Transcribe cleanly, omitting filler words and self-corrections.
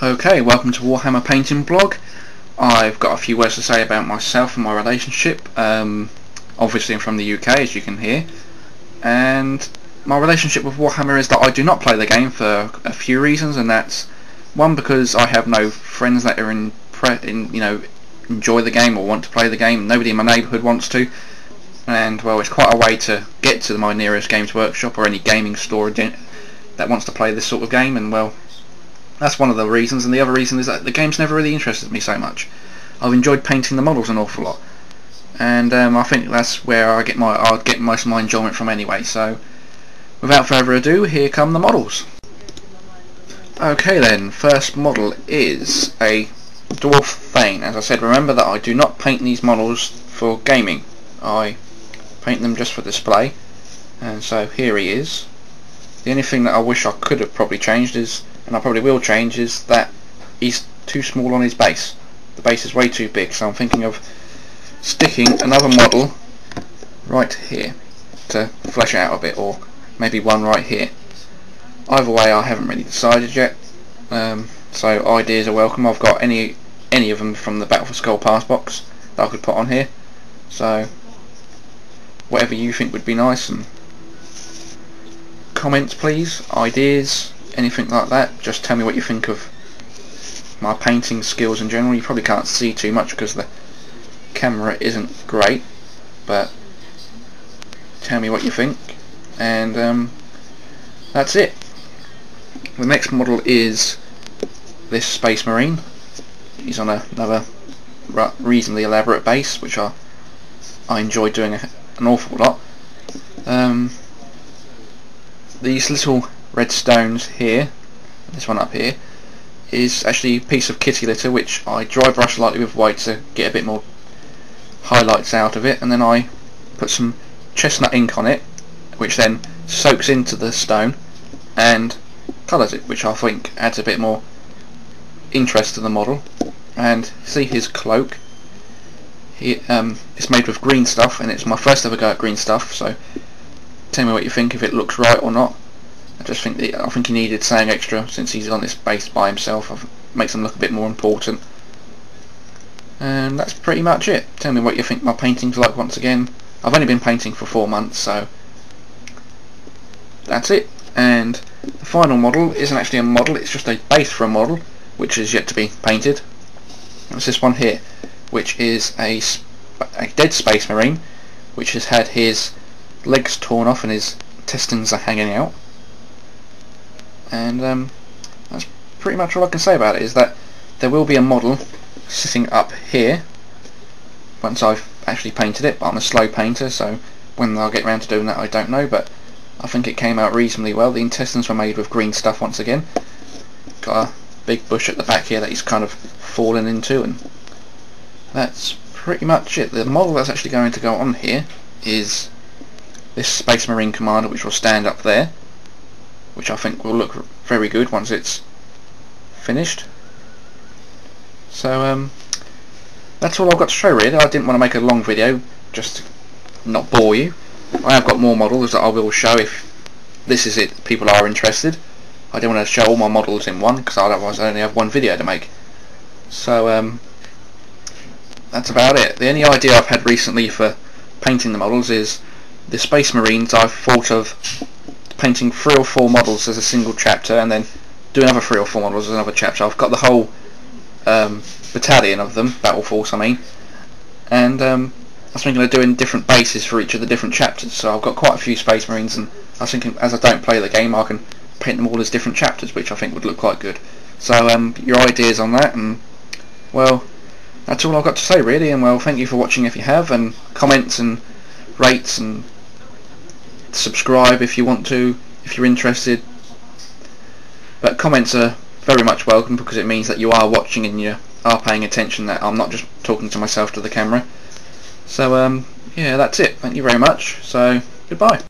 Okay, welcome to Warhammer Painting Blog. I've got a few words to say about myself and my relationship. Obviously I'm from the UK, as you can hear, and my relationship with Warhammer is that I do not play the game for a few reasons, and that's one, because I have no friends that are enjoy the game or want to play the game. Nobody in my neighbourhood wants to, and well, it's quite a way to get to my nearest Games Workshop or any gaming store that wants to play this sort of game, and well, that's one of the reasons. And the other reason is that the game's never really interested me so much. I've enjoyed painting the models an awful lot, and I think that's where I'll get most of my enjoyment from anyway. So without further ado, here come the models. Okay then, first model is a Dwarf Thane. As I said, remember that I do not paint these models for gaming. I paint them just for display, and so here he is. The only thing that I wish I could have probably changed is, and I probably will change, is that he's too small on his base. The base is way too big, so I'm thinking of sticking another model right here to flesh it out a bit, or maybe one right here. Either way, I haven't really decided yet, so ideas are welcome. I've got any of them from the Battle for Skull pass box that I could put on here, so whatever you think would be nice, and comments please, ideas, anything like that. Just tell me what you think of my painting skills in general. You probably can't see too much because the camera isn't great, but tell me what you think, and that's it. The next model is this Space Marine. He's on another reasonably elaborate base, which I enjoy doing an awful lot. These little red stones here, this one up here, is actually a piece of kitty litter which I dry brush lightly with white to get a bit more highlights out of it, and then I put some chestnut ink on it, which then soaks into the stone and colours it, which I think adds a bit more interest to the model. And see his cloak, it's made with green stuff, and it's my first ever go at green stuff, so tell me what you think, if it looks right or not. I think he needed saying extra since he's on this base by himself. It makes him look a bit more important. And that's pretty much it. Tell me what you think my painting's like once again. I've only been painting for 4 months, so that's it. And the final model isn't actually a model, it's just a base for a model which is yet to be painted. It's this one here, which is a dead Space Marine which has had his legs torn off and his intestines are hanging out. And that's pretty much all I can say about it, is that there will be a model sitting up here once I've actually painted it, but I'm a slow painter, so when I'll get around to doing that I don't know, but I think it came out reasonably well. The intestines were made with green stuff once again. Got a big bush at the back here that he's kind of fallen into, and that's pretty much it. The model that's actually going to go on here is this Space Marine Commander, which will stand up there, which I think will look very good once it's finished. So that's all I've got to show really. I didn't want to make a long video just to not bore you. I have got more models that I will show if this is it, people are interested. I don't want to show all my models in one, because otherwise I only have one video to make. So that's about it. The only idea I've had recently for painting the models is the Space Marines. I've thought of painting 3 or 4 models as a single chapter, and then do another 3 or 4 models as another chapter. I've got the whole battalion of them, battle force I mean, and I was thinking of doing different bases for each of the different chapters. So I've got quite a few Space Marines, and I was thinking, as I don't play the game, I can paint them all as different chapters, which I think would look quite good. So your ideas on that, and well, that's all I've got to say really. And well, thank you for watching if you have, and comments and rates and subscribe if you want to, if you're interested. But comments are very much welcome, because it means that you are watching and you are paying attention, that I'm not just talking to myself to the camera. So yeah, that's it. Thank you very much. So goodbye.